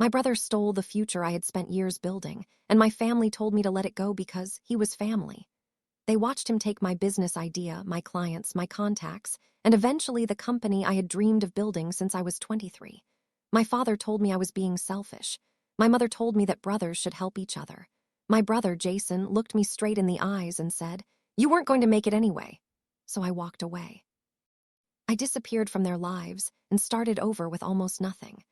My brother stole the future I had spent years building, and my family told me to let it go because he was family. They watched him take my business idea, my clients, my contacts, and eventually the company I had dreamed of building since I was 23. My father told me I was being selfish. My mother told me that brothers should help each other. My brother, Jason, looked me straight in the eyes and said, "You weren't going to make it anyway." So I walked away. I disappeared from their lives and started over with almost nothing.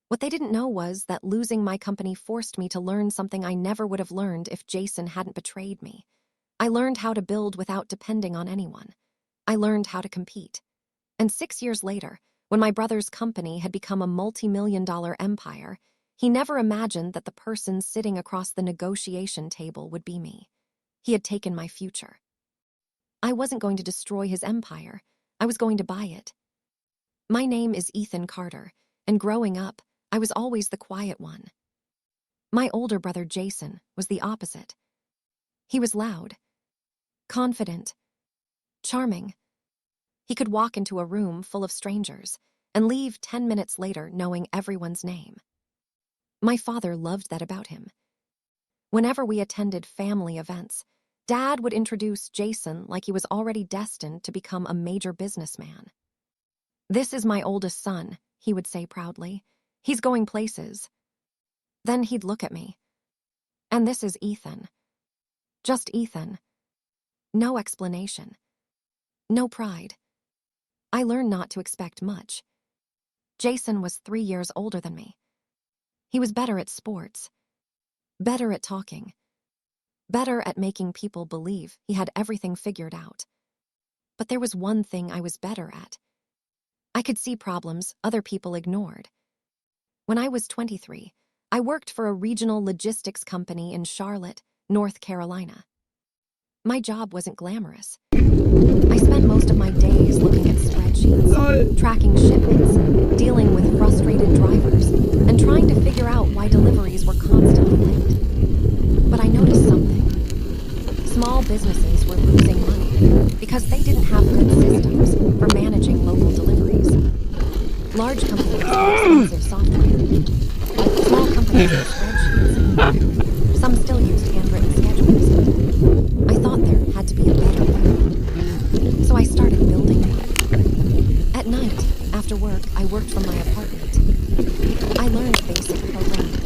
What they didn't know was that losing my company forced me to learn something I never would have learned if Jason hadn't betrayed me. I learned how to build without depending on anyone. I learned how to compete. And 6 years later, when my brother's company had become a multi-million-dollar empire, he never imagined that the person sitting across the negotiation table would be me. He had taken my future. I wasn't going to destroy his empire. I was going to buy it. My name is Ethan Carter, and growing up, I was always the quiet one. My older brother, Jason, was the opposite. He was loud, confident, charming. He could walk into a room full of strangers and leave 10 minutes later knowing everyone's name. My father loved that about him. Whenever we attended family events, Dad would introduce Jason like he was already destined to become a major businessman. "This is my oldest son," he would say proudly. "He's going places." Then he'd look at me. "And this is Ethan." Just Ethan. No explanation. No pride. I learned not to expect much. Jason was 3 years older than me. He was better at sports, better at talking, better at making people believe he had everything figured out. But there was one thing I was better at. I could see problems other people ignored. When I was 23, I worked for a regional logistics company in Charlotte, North Carolina. My job wasn't glamorous. I spent most of my days looking at spreadsheets, tracking shipments, dealing with frustrated drivers, and trying to figure out why deliveries were constantly late. But I noticed something. Small businesses were losing money because they didn't have good systems for managing local deliveries. Large companies had expensive software. Small companies had spreadsheets. Some still used handwritten schedules. I thought there had to be a better way. So I started building one. At night, after work, I worked from my apartment. I learned basic programming.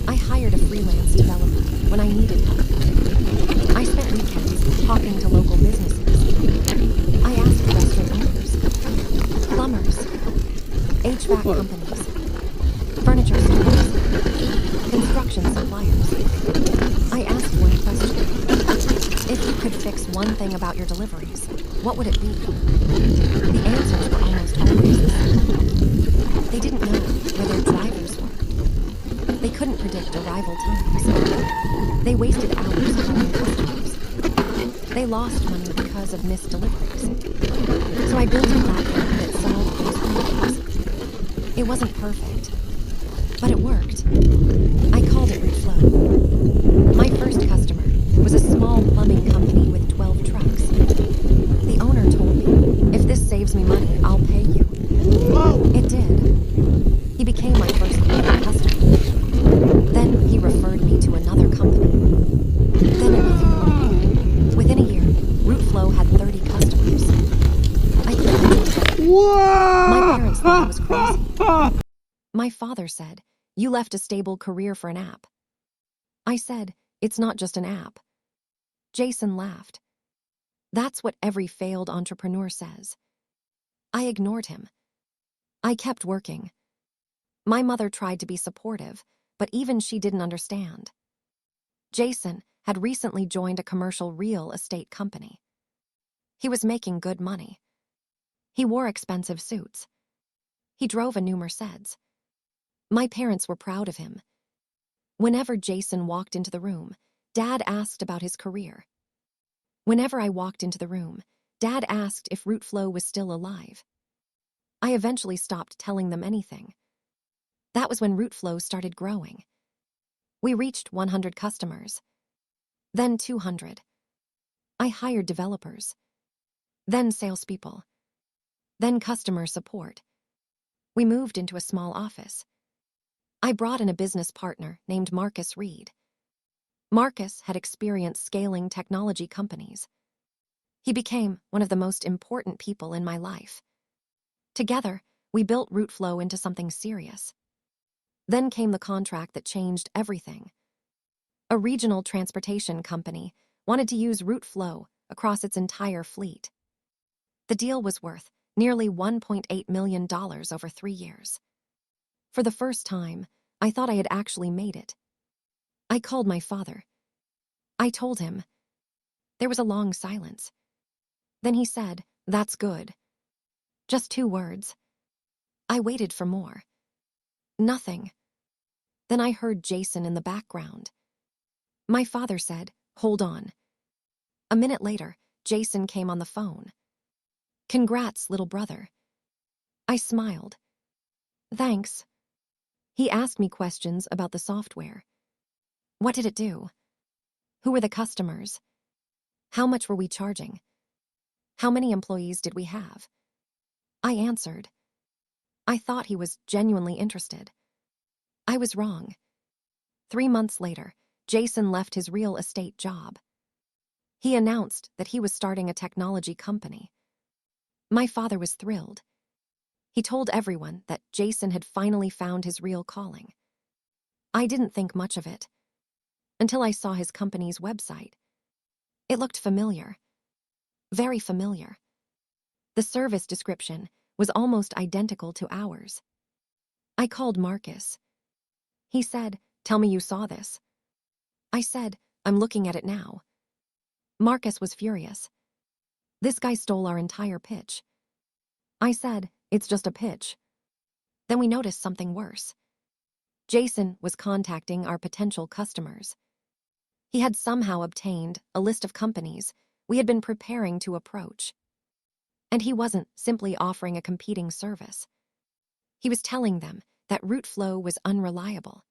I hired a freelance developer when I needed help. I spent weekends talking to local businesses. I asked restaurant owners, plumbers, HVAC companies, furniture stores, construction suppliers. I asked one question. If you could fix one thing about your deliveries, what would it be? The answers were almost always the same. They didn't know where their drivers were. They couldn't predict arrival times. They wasted hours calling customers. They lost money because of missed deliveries. So I built a platform that solved those problems. It wasn't perfect, but it worked. I called it Reflow. My first customer was a small plumbing company with 12 trucks. The owner told me, "If this saves me money, I'll pay you." It did. He became my first paying customer. Then he referred me to another company. Then another. Within a year, Rootflow had 30 customers. I quit. My parents thought I was crazy. My father said, "You left a stable career for an app." I said, "It's not just an app." Jason laughed. That's what every failed entrepreneur says. I ignored him. I kept working. My mother tried to be supportive, but even she didn't understand. Jason had recently joined a commercial real estate company. He was making good money. He wore expensive suits. He drove a new Mercedes. My parents were proud of him. Whenever Jason walked into the room, Dad asked about his career. Whenever I walked into the room, Dad asked if Rootflow was still alive. I eventually stopped telling them anything. That was when Rootflow started growing. We reached 100 customers, then 200. I hired developers, then salespeople, then customer support. We moved into a small office. I brought in a business partner named Marcus Reed. Marcus had experience scaling technology companies. He became one of the most important people in my life. Together, we built Rootflow into something serious. Then came the contract that changed everything. A regional transportation company wanted to use Rootflow across its entire fleet. The deal was worth nearly $1.8 million over 3 years. For the first time, I thought I had actually made it. I called my father. I told him. There was a long silence. Then he said, "That's good." Just 2 words. I waited for more. Nothing. Then I heard Jason in the background. My father said, "Hold on." A minute later, Jason came on the phone. "Congrats, little brother." I smiled. "Thanks." He asked me questions about the software. What did it do? Who were the customers? How much were we charging? How many employees did we have? I answered. I thought he was genuinely interested. I was wrong. 3 months later, Jason left his real estate job. He announced that he was starting a technology company. My father was thrilled. He told everyone that Jason had finally found his real calling. I didn't think much of it until I saw his company's website. It looked familiar. Very familiar. The service description was almost identical to ours. I called Marcus. He said, "Tell me you saw this." I said, "I'm looking at it now." Marcus was furious. "This guy stole our entire pitch." I said, "It's just a pitch." Then we noticed something worse. Jason was contacting our potential customers. He had somehow obtained a list of companies we had been preparing to approach. And he wasn't simply offering a competing service. He was telling them that Rootflow was unreliable.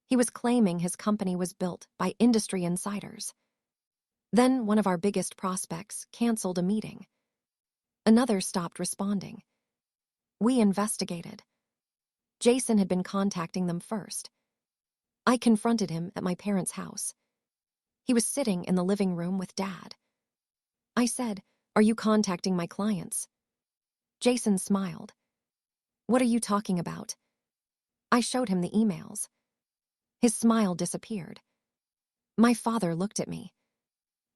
He was claiming his company was built by industry insiders. Then one of our biggest prospects canceled a meeting. Another stopped responding. We investigated. Jason had been contacting them first. I confronted him at my parents' house. He was sitting in the living room with Dad. I said, "Are you contacting my clients?" Jason smiled. "What are you talking about?" I showed him the emails. His smile disappeared. My father looked at me.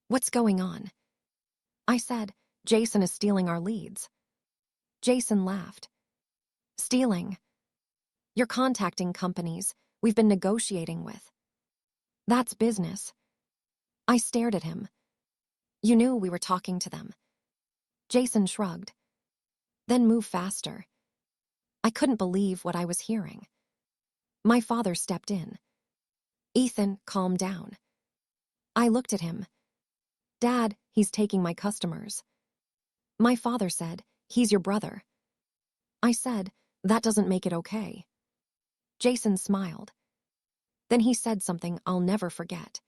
"What's going on?" I said, "Jason is stealing our leads." Jason laughed. "Stealing? You're contacting companies we've been negotiating with. That's business." I stared at him. "You knew we were talking to them." Jason shrugged. "Then move faster." I couldn't believe what I was hearing. My father stepped in. "Ethan, calm down." I looked at him. "Dad, he's taking my customers." My father said, "He's your brother." I said, "That doesn't make it okay." Jason smiled. Then he said something I'll never forget.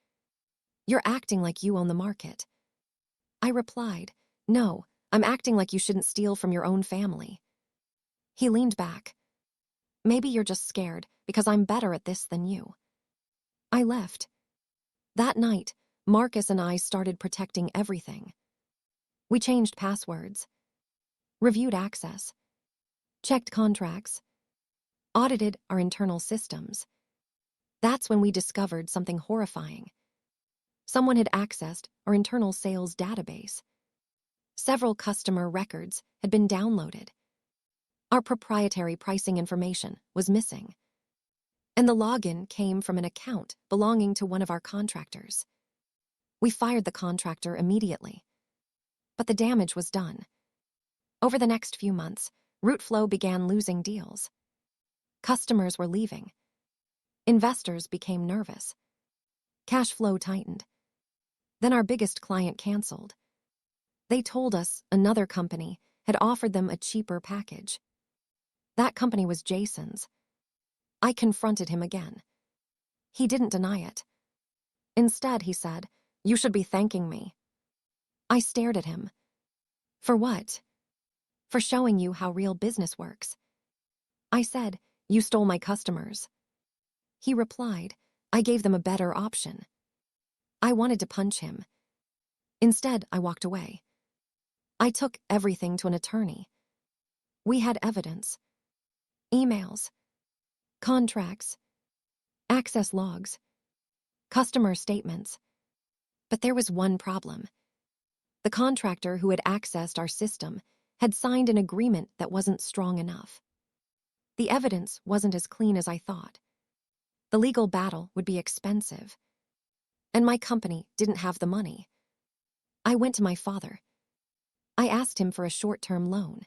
"You're acting like you own the market." I replied, "No, I'm acting like you shouldn't steal from your own family." He leaned back. "Maybe you're just scared because I'm better at this than you." I left. That night, Marcus and I started protecting everything. We changed passwords, reviewed access, checked contracts, audited our internal systems. That's when we discovered something horrifying. Someone had accessed our internal sales database. Several customer records had been downloaded. Our proprietary pricing information was missing. And the login came from an account belonging to one of our contractors. We fired the contractor immediately. But the damage was done. Over the next few months, Rootflow began losing deals. Customers were leaving. Investors became nervous. Cash flow tightened. Then our biggest client canceled. They told us another company had offered them a cheaper package. That company was Jason's. I confronted him again. He didn't deny it. Instead, he said, "You should be thanking me." I stared at him. "For what?" "For showing you how real business works." I said, "You stole my customers." He replied, I gave them a better option. I wanted to punch him. Instead, I walked away. I took everything to an attorney. We had evidence. Emails, contracts, access logs, customer statements. But there was one problem. The contractor who had accessed our system had signed an agreement that wasn't strong enough. The evidence wasn't as clean as I thought. The legal battle would be expensive, and my company didn't have the money. I went to my father. I asked him for a short-term loan.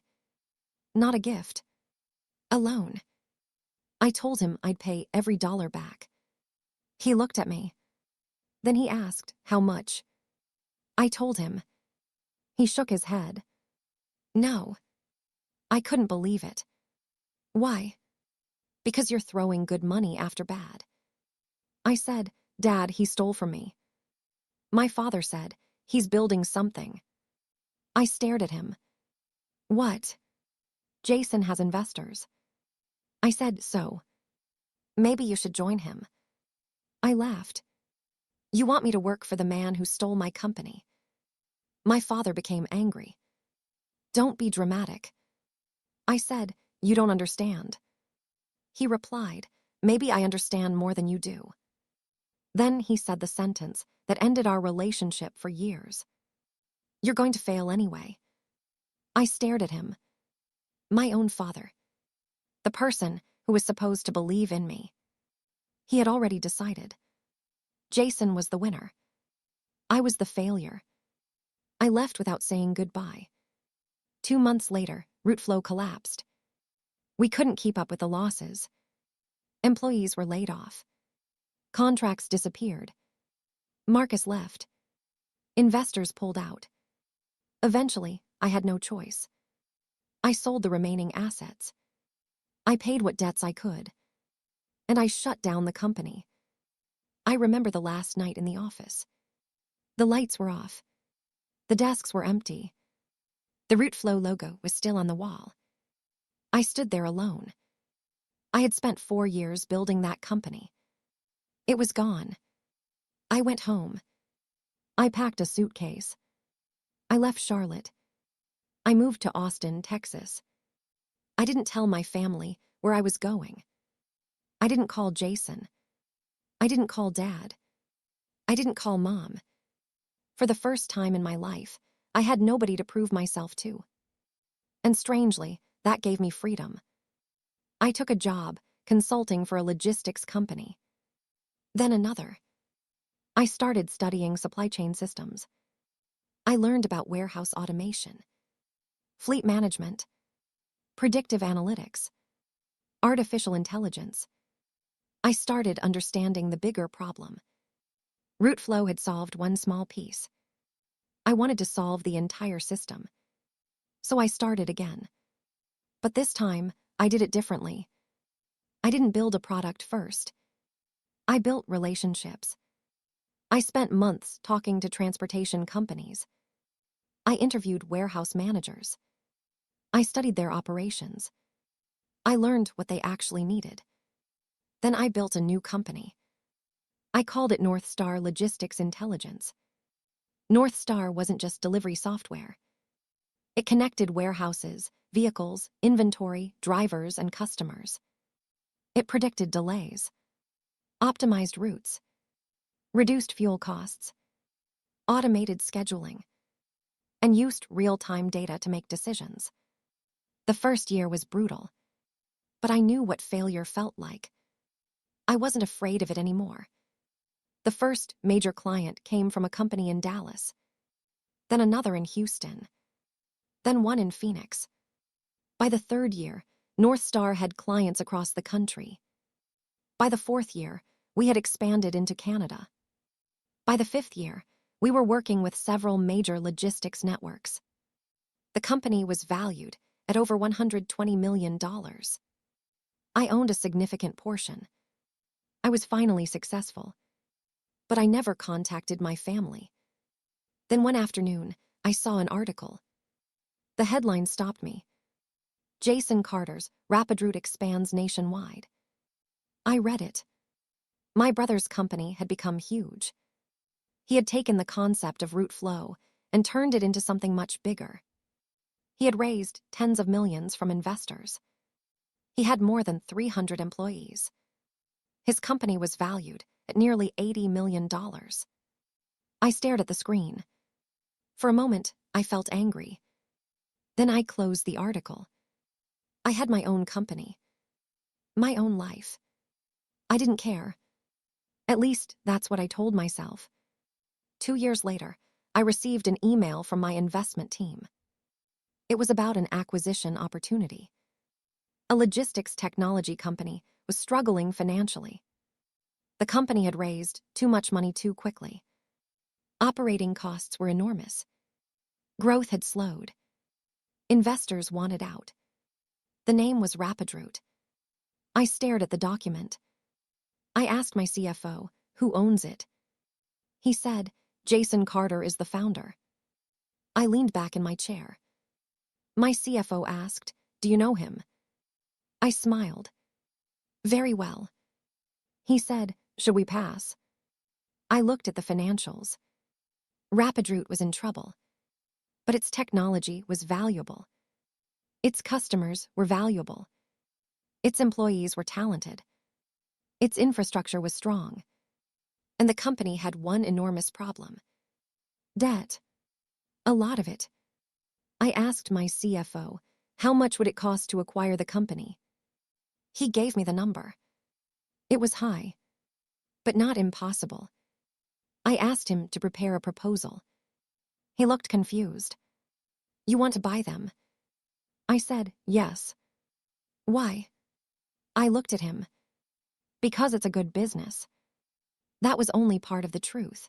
Not a gift. A loan. I told him I'd pay every dollar back. He looked at me. Then he asked, how much? I told him. He shook his head. No. I couldn't believe it. Why? Because you're throwing good money after bad. I said, Dad, he stole from me. My father said, he's building something. I stared at him. What? Jason has investors. I said, so. Maybe you should join him. I laughed. You want me to work for the man who stole my company? My father became angry. Don't be dramatic. I said, you don't understand. He replied, maybe I understand more than you do. Then he said the sentence that ended our relationship for years. You're going to fail anyway. I stared at him. My own father. The person who was supposed to believe in me. He had already decided. Jason was the winner. I was the failure. I left without saying goodbye. 2 months later, Rootflow collapsed. We couldn't keep up with the losses. Employees were laid off. Contracts disappeared. Marcus left. Investors pulled out. Eventually, I had no choice. I sold the remaining assets. I paid what debts I could. And I shut down the company. I remember the last night in the office. The lights were off. The desks were empty. The Rootflow logo was still on the wall. I stood there alone. I had spent 4 years building that company. It was gone. I went home. I packed a suitcase. I left Charlotte. I moved to Austin, Texas. I didn't tell my family where I was going. I didn't call Jason. I didn't call Dad. I didn't call Mom. For the first time in my life, I had nobody to prove myself to. And strangely, that gave me freedom. I took a job consulting for a logistics company. Then another. I started studying supply chain systems. I learned about warehouse automation, fleet management, predictive analytics, artificial intelligence. I started understanding the bigger problem. Rootflow had solved one small piece. I wanted to solve the entire system. So I started again. But this time, I did it differently. I didn't build a product first. I built relationships. I spent months talking to transportation companies. I interviewed warehouse managers. I studied their operations. I learned what they actually needed. Then I built a new company. I called it North Star Logistics Intelligence. North Star wasn't just delivery software. It connected warehouses, vehicles, inventory, drivers, and customers. It predicted delays, optimized routes, reduced fuel costs, automated scheduling, and used real-time data to make decisions. The first year was brutal, but I knew what failure felt like. I wasn't afraid of it anymore. The first major client came from a company in Dallas, then another in Houston, then one in Phoenix. By the 3rd year, North Star had clients across the country. By the 4th year, we had expanded into Canada. By the 5th year, we were working with several major logistics networks. The company was valued at over $120 million. I owned a significant portion. I was finally successful. But I never contacted my family. Then one afternoon, I saw an article. The headline stopped me. Jason Carter's Rapid Route expands nationwide. I read it. My brother's company had become huge. He had taken the concept of route flow and turned it into something much bigger. He had raised tens of millions from investors. He had more than 300 employees. His company was valued at nearly $80 million. I stared at the screen. For a moment, I felt angry. Then I closed the article. I had my own company, my own life. I didn't care. At least, that's what I told myself. 2 years later, I received an email from my investment team. It was about an acquisition opportunity. A logistics technology company was struggling financially. The company had raised too much money too quickly. Operating costs were enormous. Growth had slowed. Investors wanted out. The name was RapidRoute. I stared at the document. I asked my CFO, who owns it? He said, Jason Carter is the founder. I leaned back in my chair. My CFO asked, do you know him? I smiled. Very well. He said, should we pass? I looked at the financials. RapidRoute was in trouble. But its technology was valuable. Its customers were valuable. Its employees were talented. Its infrastructure was strong. And the company had one enormous problem. Debt. A lot of it. I asked my CFO, how much would it cost to acquire the company? He gave me the number. It was high, but not impossible. I asked him to prepare a proposal. He looked confused. You want to buy them? I said, yes. Why? I looked at him. Because it's a good business. That was only part of the truth.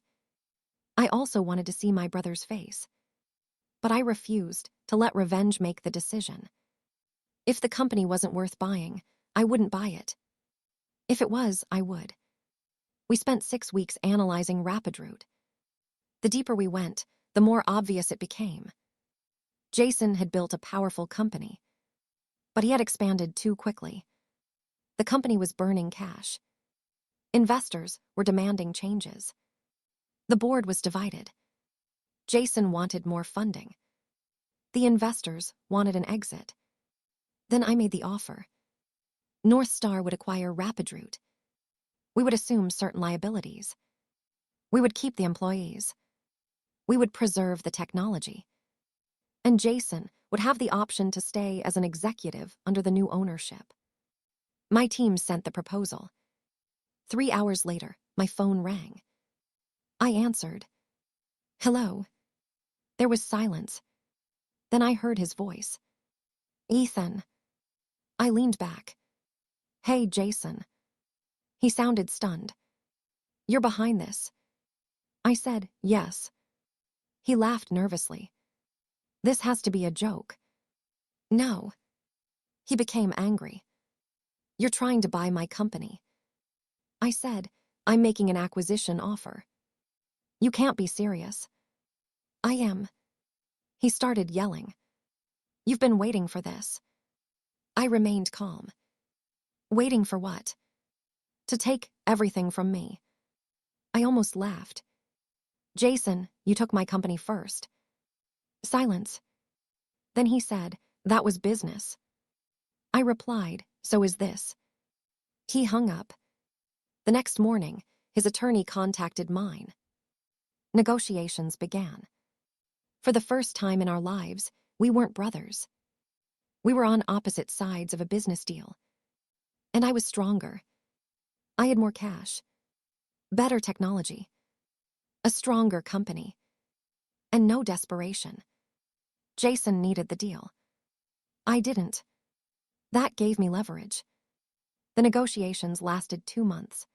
I also wanted to see my brother's face. But I refused to let revenge make the decision. If the company wasn't worth buying, I wouldn't buy it. If it was, I would. We spent 6 weeks analyzing RapidRoute. The deeper we went, the more obvious it became. Jason had built a powerful company, but he had expanded too quickly. The company was burning cash. Investors were demanding changes. The board was divided. Jason wanted more funding. The investors wanted an exit. Then I made the offer. North Star would acquire RapidRoute. We would assume certain liabilities. We would keep the employees. We would preserve the technology. And Jason would have the option to stay as an executive under the new ownership. My team sent the proposal. 3 hours later, my phone rang. I answered. Hello. There was silence. Then I heard his voice. Ethan. I leaned back. Hey, Jason. He sounded stunned. You're behind this. I said, yes. He laughed nervously. This has to be a joke. No. He became angry. You're trying to buy my company. I said, I'm making an acquisition offer. You can't be serious. I am. He started yelling. You've been waiting for this. I remained calm. Waiting for what? To take everything from me. I almost laughed. Jason, you took my company first. Silence. Then he said, that was business. I replied, so is this. He hung up. The next morning, his attorney contacted mine. Negotiations began. For the first time in our lives, we weren't brothers. We were on opposite sides of a business deal. And I was stronger. I had more cash, better technology, a stronger company, and no desperation. Jason needed the deal. I didn't. That gave me leverage. The negotiations lasted 2 months.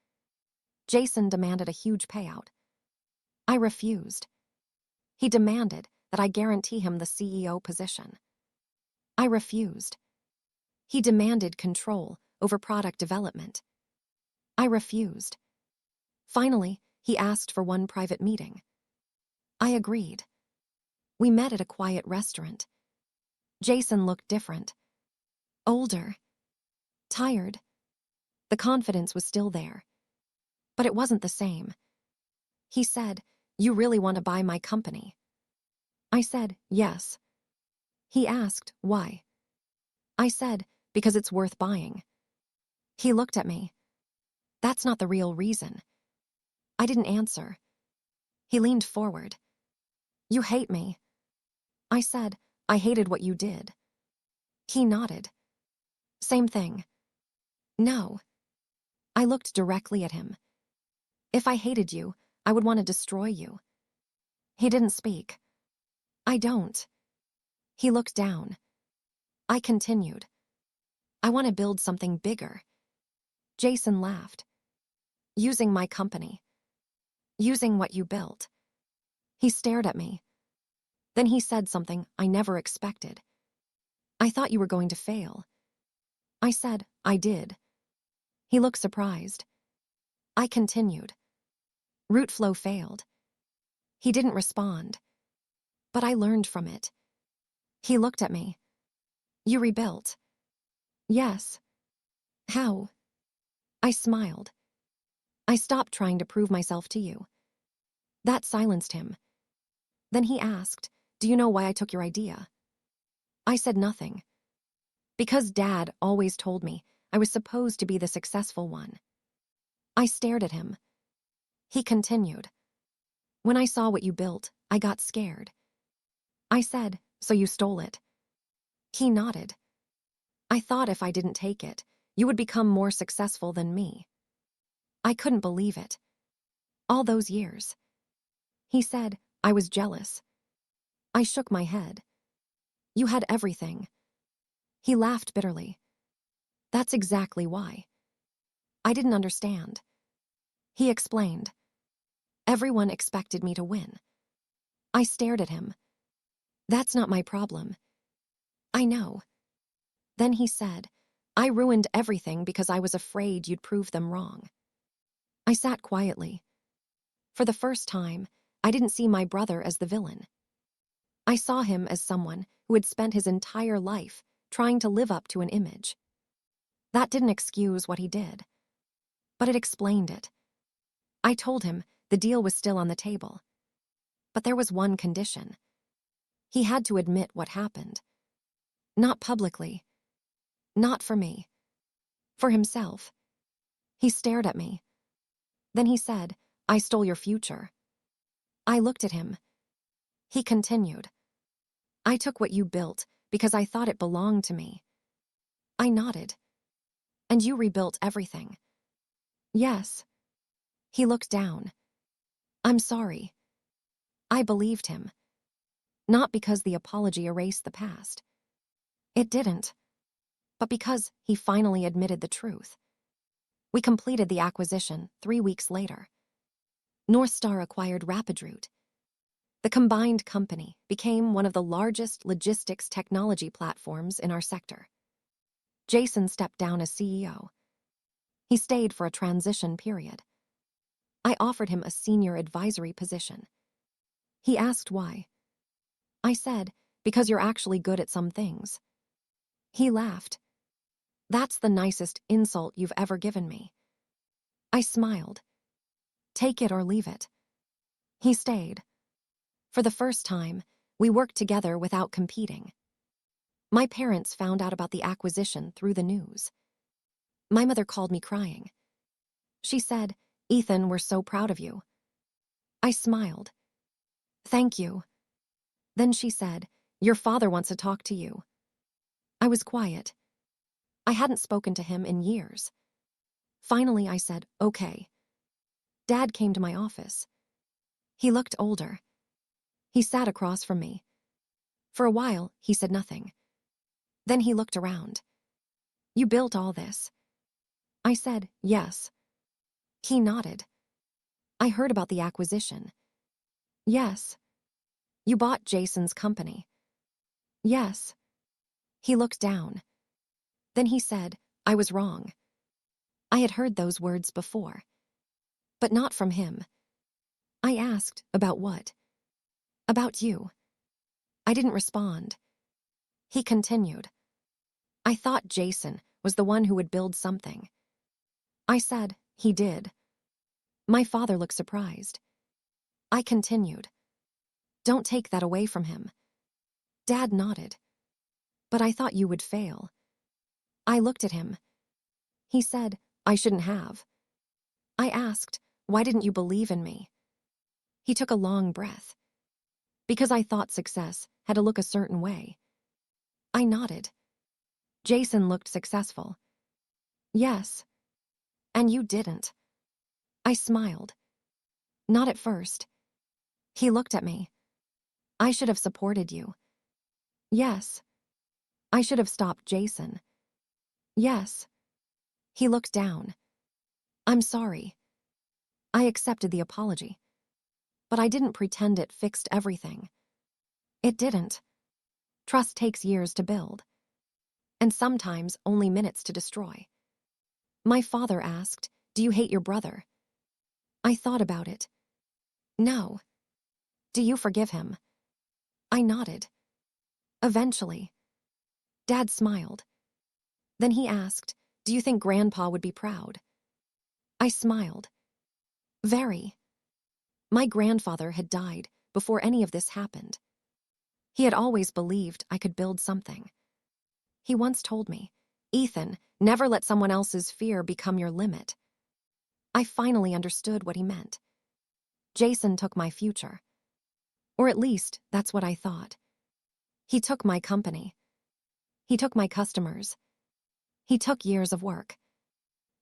Jason demanded a huge payout. I refused. He demanded that I guarantee him the CEO position. I refused. He demanded control over product development. I refused. Finally, he asked for one private meeting. I agreed. We met at a quiet restaurant. Jason looked different. Older. Tired. The confidence was still there. But it wasn't the same. He said, "You really want to buy my company?" I said, "Yes." He asked, "Why?" I said, "Because it's worth buying." He looked at me. "That's not the real reason." I didn't answer. He leaned forward. "You hate me." I said, "I hated what you did." He nodded. "Same thing." "No." I looked directly at him. "If I hated you, I would want to destroy you." He didn't speak. "I don't." He looked down. I continued. "I want to build something bigger." Jason laughed. "Using my company. Using what you built." He stared at me. Then he said something I never expected. "I thought you were going to fail." I said, "I did." He looked surprised. I continued. "Root flow failed." He didn't respond. "But I learned from it." He looked at me. "You rebuilt?" "Yes." "How?" I smiled. "I stopped trying to prove myself to you." That silenced him. Then he asked, "Do you know why I took your idea?" I said nothing. "Because Dad always told me I was supposed to be the successful one." I stared at him. He continued. "When I saw what you built, I got scared." I said, "So you stole it?" He nodded. "I thought if I didn't take it, you would become more successful than me." I couldn't believe it. All those years. He said, "I was jealous." I shook my head. "You had everything." He laughed bitterly. "That's exactly why." I didn't understand. He explained. "Everyone expected me to win." I stared at him. "That's not my problem." "I know." Then he said, "I ruined everything because I was afraid you'd prove them wrong." I sat quietly. For the first time, I didn't see my brother as the villain. I saw him as someone who had spent his entire life trying to live up to an image. That didn't excuse what he did, but it explained it. I told him the deal was still on the table. But there was one condition. He had to admit what happened. Not publicly. Not for me. For himself. He stared at me. Then he said, "I stole your future." I looked at him. He continued. "I took what you built because I thought it belonged to me." I nodded. "And you rebuilt everything." "Yes." He looked down. "I'm sorry." I believed him. Not because the apology erased the past. It didn't. But because he finally admitted the truth. We completed the acquisition 3 weeks later. North Star acquired RapidRoute. The combined company became one of the largest logistics technology platforms in our sector. Jason stepped down as CEO. He stayed for a transition period. I offered him a senior advisory position. He asked why. I said, "Because you're actually good at some things." He laughed. "That's the nicest insult you've ever given me." I smiled. "Take it or leave it." He stayed. For the first time, we worked together without competing. My parents found out about the acquisition through the news. My mother called me crying. She said, "Ethan, we're so proud of you." I smiled. "Thank you." Then she said, "Your father wants to talk to you." I was quiet. I hadn't spoken to him in years. Finally, I said, "Okay." Dad came to my office. He looked older. He sat across from me. For a while, he said nothing. Then he looked around. "You built all this?" I said, "Yes." He nodded. "I heard about the acquisition." "Yes." "You bought Jason's company." "Yes." He looked down. Then he said, "I was wrong." I had heard those words before. But not from him. I asked, "About what?" "About you." I didn't respond. He continued. "I thought Jason was the one who would build something." I said, "He did." My father looked surprised. I continued. Don't take that away from him. Dad nodded. But I thought you would fail. I looked at him. He said, I shouldn't have. I asked, why didn't you believe in me? He took a long breath. Because I thought success had to look a certain way. I nodded. Jason looked successful. Yes. And you didn't. I smiled. Not at first. He looked at me. I should have supported you. Yes. I should have stopped Jason. Yes. He looked down. I'm sorry. I accepted the apology. But I didn't pretend it fixed everything. It didn't. Trust takes years to build. And sometimes only minutes to destroy. My father asked, do you hate your brother? I thought about it. No. Do you forgive him? I nodded. Eventually. Dad smiled. Then he asked, do you think Grandpa would be proud? I smiled. Very. My grandfather had died before any of this happened. He had always believed I could build something. He once told me, Ethan, never let someone else's fear become your limit. I finally understood what he meant. Jason took my future. Or at least, that's what I thought. He took my company. He took my customers. He took years of work.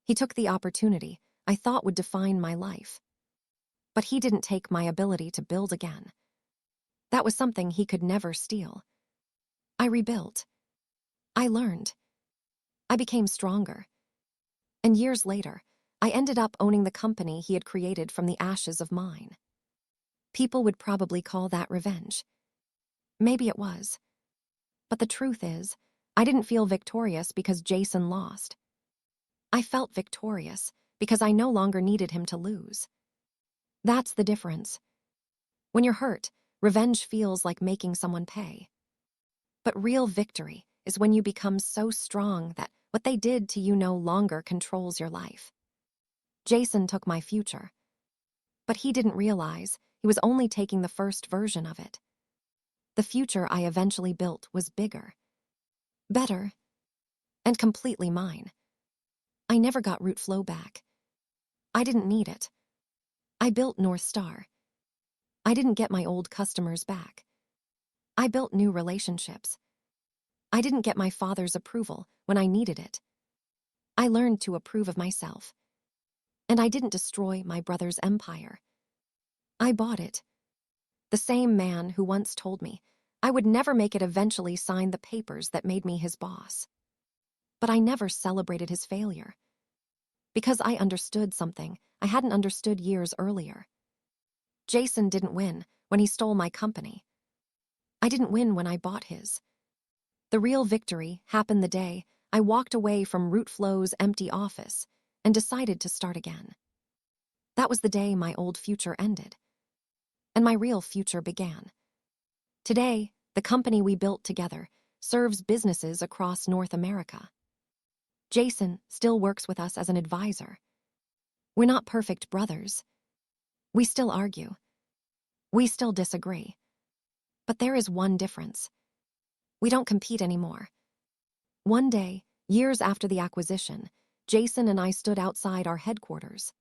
He took the opportunity I thought would define my life. But he didn't take my ability to build again. That was something he could never steal. I rebuilt. I learned. I became stronger. And years later, I ended up owning the company he had created from the ashes of mine. People would probably call that revenge. Maybe it was. But the truth is, I didn't feel victorious because Jason lost. I felt victorious because I no longer needed him to lose. That's the difference. When you're hurt, revenge feels like making someone pay. But real victory is when you become so strong that what they did to you no longer controls your life. Jason took my future. But he didn't realize he was only taking the first version of it. The future I eventually built was bigger, better, and completely mine. I never got root flow back. I didn't need it. I built North Star. I didn't get my old customers back. I built new relationships. I didn't get my father's approval when I needed it. I learned to approve of myself. And I didn't destroy my brother's empire. I bought it. The same man who once told me I would never make it eventually signed the papers that made me his boss. But I never celebrated his failure. Because I understood something I hadn't understood years earlier. Jason didn't win when he stole my company. I didn't win when I bought his. The real victory happened the day I walked away from Rootflow's empty office and decided to start again. That was the day my old future ended. And my real future began. Today, the company we built together serves businesses across North America. Jason still works with us as an advisor. We're not perfect brothers. We still argue. We still disagree. But there is one difference. We don't compete anymore. One day, years after the acquisition, Jason and I stood outside our headquarters.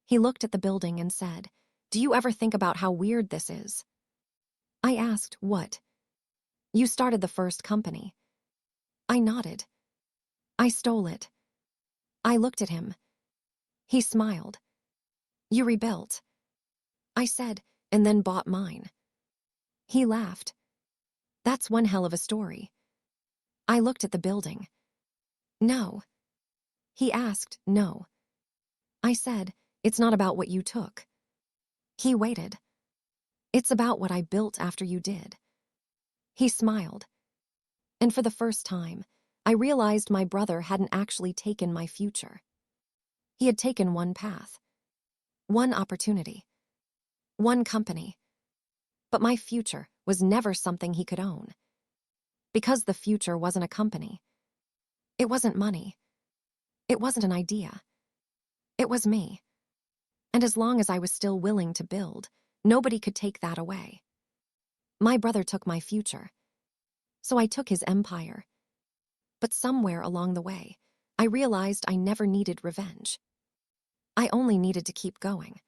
He looked at the building and said, "Do you ever think about how weird this is?" I asked, "What?" "You started the first company." I nodded. "I stole it." I looked at him. He smiled. "You rebuilt." I said, "And then bought mine." He laughed. "That's one hell of a story." I looked at the building. "No." He asked, "No." I said, "It's not about what you took." He waited. "It's about what I built after you did." He smiled. And for the first time, I realized my brother hadn't actually taken my future. He had taken one path, one opportunity, one company. But my future was never something he could own. Because the future wasn't a company. It wasn't money. It wasn't an idea. It was me. And as long as I was still willing to build, nobody could take that away. My brother took my future, so I took his empire. But somewhere along the way, I realized I never needed revenge. I only needed to keep going.